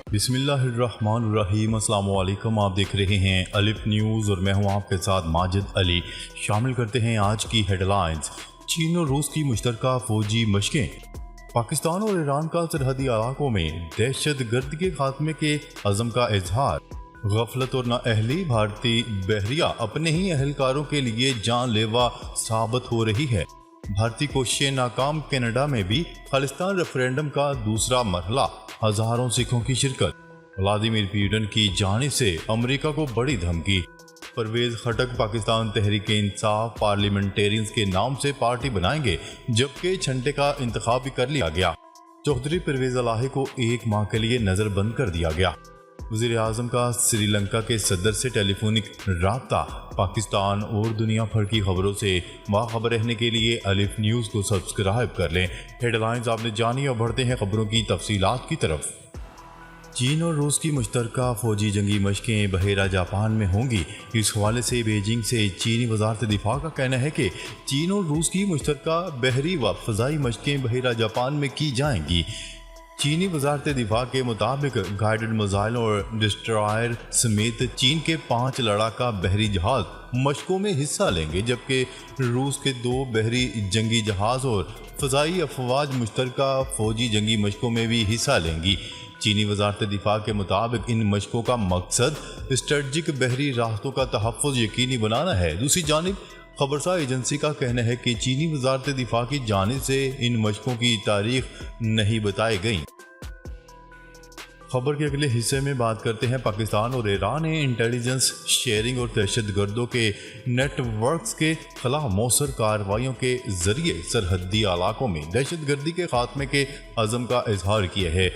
بسم اللہ الرحمن الرحیم۔ السلام علیکم، آپ دیکھ رہے ہیں الف نیوز اور میں ہوں آپ کے ساتھ ماجد علی۔ شامل کرتے ہیں آج کی ہیڈ لائنز۔ چین اور روس کی مشترکہ فوجی مشقیں، پاکستان اور ایران کا سرحدی علاقوں میں دہشت گردی کے خاتمے کے عزم کا اظہار، غفلت اور نااہلی بھارتی بحریہ اپنے ہی اہلکاروں کے لیے جان لیوا ثابت ہو رہی ہے، بھارتی کوششیں ناکام، کینیڈا میں بھی خالصتان ریفرینڈم کا دوسرا مرحلہ، ہزاروں سکھوں کی شرکت، ولادیمیر پوٹن کی جانب سے امریکہ کو بڑی دھمکی، پرویز خٹک پاکستان تحریک انصاف پارلیمنٹیرینز کے نام سے پارٹی بنائیں گے جبکہ چھنٹے کا انتخاب بھی کر لیا گیا، چوہدری پرویز الہی کو 1 ماہ کے لیے نظر بند کر دیا گیا، وزیر اعظم کا سری لنکا کے صدر سے ٹیلی فونک رابطہ۔ پاکستان اور دنیا بھر کی خبروں سے باخبر رہنے کے لیے الف نیوز کو سبسکرائب کر لیں۔ ہیڈ لائنز آپ نے جانی، اور بڑھتے ہیں خبروں کی تفصیلات کی طرف۔ چین اور روس کی مشترکہ فوجی جنگی مشقیں بحیرہ جاپان میں ہوں گی۔ اس حوالے سے بیجنگ سے چینی وزارت دفاع کا کہنا ہے کہ چین اور روس کی مشترکہ بحری و فضائی مشقیں بحیرہ جاپان میں کی جائیں گی۔ چینی وزارت دفاع کے مطابق گائیڈڈ میزائل اور ڈسٹرائر سمیت چین کے 5 لڑاکا بحری جہاز مشقوں میں حصہ لیں گے، جبکہ روس کے 2 بحری جنگی جہاز اور فضائی افواج مشترکہ فوجی جنگی مشقوں میں بھی حصہ لیں گی۔ چینی وزارت دفاع کے مطابق ان مشقوں کا مقصد اسٹریٹجک بحری راستوں کا تحفظ یقینی بنانا ہے۔ دوسری جانب خبرساز ایجنسی کا کہنا ہے کہ چینی وزارت دفاع کی جانب سے ان مشقوں کی تاریخ نہیں بتائی گئی۔ خبر کے اگلے حصے میں بات کرتے ہیں پاکستان اور ایران نے انٹیلیجنس شیئرنگ اور دہشت گردوں کے نیٹ ورکس کے خلاف مؤثر کارروائیوں کے ذریعے سرحدی علاقوں میں دہشت گردی کے خاتمے کے عزم کا اظہار کیا ہے۔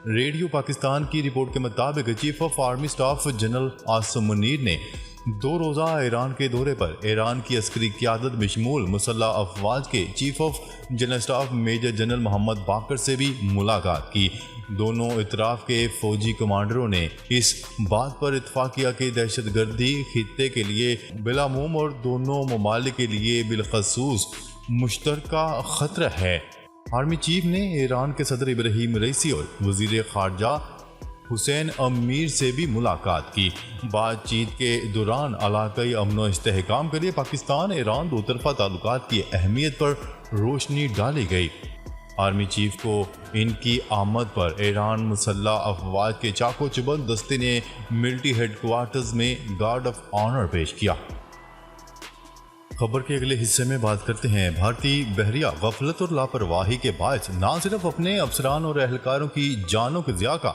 ریڈیو پاکستان کی رپورٹ کے مطابق chief of army staff general Asim Munir نے 2 روزہ ایران کے دورے پر ایران کی عسکری قیادت بشمول مسلح افواج کے chief of general staff major general Mohammad Baqir سے بھی ملاقات کی۔ دونوں اطراف کے فوجی کمانڈروں نے اس بات پر اتفاق کیا کہ دہشت گردی خطے کے لیے بالعموم اور دونوں ممالک کے لیے بالخصوص مشترکہ خطرہ ہے۔ آرمی چیف نے ایران کے صدر ابراہیم رئیسی اور وزیر خارجہ حسین امیر سے بھی ملاقات کی۔ بات چیت کے دوران علاقائی امن و استحکام کے لیے پاکستان ایران 2 طرفہ تعلقات کی اہمیت پر روشنی ڈالی گئی۔ آرمی چیف کو ان کی آمد پر ایران مسلح افواج کے چاقو چبند دستے نے ملٹری ہیڈ کوارٹرز میں گارڈ آف آنر پیش کیا۔ خبر کے اگلے حصے میں بات کرتے ہیں بھارتی بحریہ غفلت اور لاپرواہی کے باعث نہ صرف اپنے افسران اور اہلکاروں کی جانوں کے ضیاع کا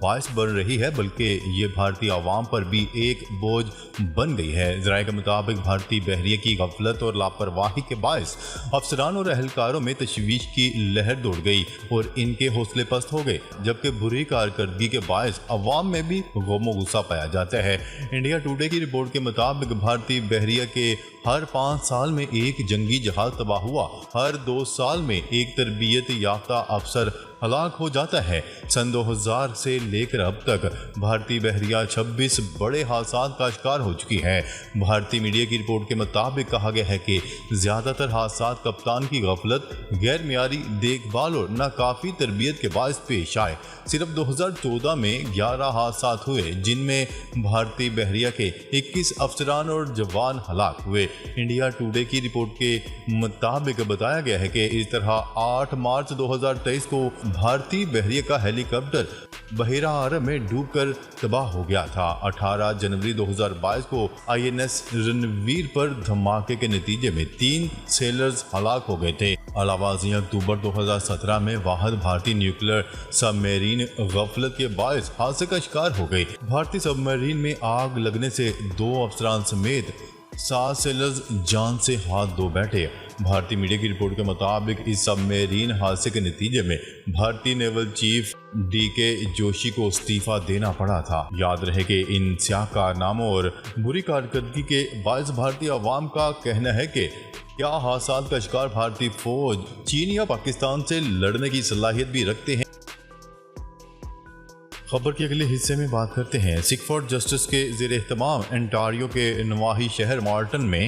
باعث بن رہی ہے بلکہ یہ بھارتی عوام پر بھی ایک بوجھ بن گئی ہے۔ ذرائع کے مطابق بھارتی بحریہ کی غفلت اور لاپرواہی کے باعث افسران اور اہلکاروں میں تشویش کی لہر دوڑ گئی اور ان کے حوصلے پست ہو گئے، جبکہ بری کارکردگی کے باعث عوام میں بھی غم و غصہ پایا جاتا ہے۔ انڈیا ٹوڈے کی رپورٹ کے مطابق بھارتی بحریہ کے ہر 5 سال میں ایک جنگی جہاز تباہ ہوا، ہر 2 سال میں ایک تربیت یافتہ افسر ہلاک ہو جاتا ہے۔ سن 2000 سے لے کر اب تک بھارتی بحریہ 26 بڑے حادثات کا شکار ہو چکی ہے۔ بھارتی میڈیا کی رپورٹ کے مطابق کہا گیا ہے کہ زیادہ تر حادثات کپتان کی غفلت، غیر معیاری دیکھ بھال اور ناکافی تربیت کے باعث پیش آئے۔ صرف 2014 میں 11 حادثات ہوئے جن میں بھارتی بحریہ کے 21 افسران اور جوان ہلاک ہوئے۔ انڈیا ٹوڈے کی رپورٹ کے مطابق بتایا گیا ہے کہ اس طرح 8 مارچ 2023 کو بھارتی بحریہ کا ہیلی کاپٹر بحیرہ عرب میں ڈوب کر تباہ ہو گیا تھا۔ 18 جنوری 2022 کو INS رنویر پر دھماکے کے نتیجے میں 3 سیلرز ہلاک ہو گئے تھے۔ علاوہ ازیں اکتوبر 2017 میں واحد بھارتی نیوکلیر سب میرین غفلت کے باعث حادثے کا شکار ہو گئی۔ بھارتی سب میرین میں آگ لگنے سے 2 افسران سمیت 7 سیلرز جان سے ہاتھ دھو بیٹھے۔ بھارتی میڈیا کی رپورٹ کے مطابق اس سب میرین حادثے کے نتیجے میں بھارتی نیول چیف DK جوشی کو استعفیٰ دینا پڑا تھا۔ یاد رہے کہ ان سیاہ کارناموں اور بری کارکردگی کے باعث بھارتی عوام کا کہنا ہے کہ کیا حادثات کا شکار بھارتی فوج چین یا پاکستان سے لڑنے کی صلاحیت بھی رکھتے ہیں۔ خبر کے اگلے حصے میں بات کرتے ہیں سکھ فار جسٹس کے زیر اہتمام انٹاریو کے نواحی شہر مارٹن میں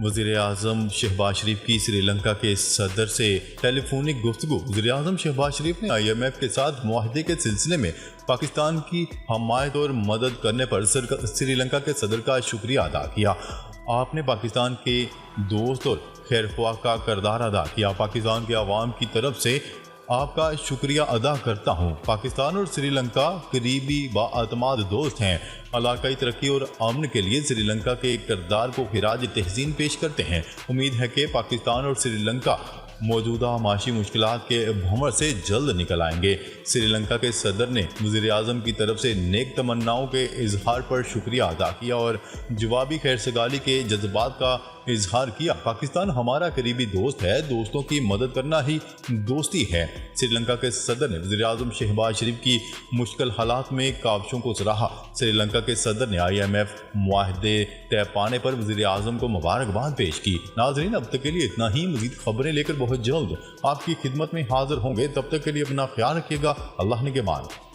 وزیر اعظم شہباز شریف کی سری لنکا کے صدر سے ٹیلی فونک گفتگو۔ وزیر اعظم شہباز شریف نے IMF کے ساتھ معاہدے کے سلسلے میں پاکستان کی حمایت اور مدد کرنے پر سری لنکا کے صدر کا شکریہ ادا کیا۔ آپ نے پاکستان کے دوست اور خیر خواہ کا کردار ادا کیا۔ پاکستان کے عوام کی طرف سے آپ کا شکریہ ادا کرتا ہوں۔ پاکستان اور سری لنکا قریبی باعتماد دوست ہیں۔ علاقائی ترقی اور امن کے لیے سری لنکا کے کردار کو خراج تحسین پیش کرتے ہیں۔ امید ہے کہ پاکستان اور سری لنکا موجودہ معاشی مشکلات کے بھنور سے جلد نکل آئیں گے۔ سری لنکا کے صدر نے وزیر اعظم کی طرف سے نیک تمناؤں کے اظہار پر شکریہ ادا کیا اور جوابی خیرسگالی کے جذبات کا اظہار کیا۔ پاکستان ہمارا قریبی دوست ہے، دوستوں کی مدد کرنا ہی دوستی ہے۔ سری لنکا کے صدر نے وزیر اعظم شہباز شریف کی مشکل حالات میں کاوشوں کو سراہا۔ سری لنکا کے صدر نے IMF معاہدے طے پانے پر وزیر اعظم کو مبارکباد پیش کی۔ ناظرین، اب تک کے لیے اتنا ہی۔ مزید خبریں لے کر بہت جلد آپ کی خدمت میں حاضر ہوں گے۔ تب تک کے لیے اپنا خیال رکھیے گا۔ اللہ نگہبان۔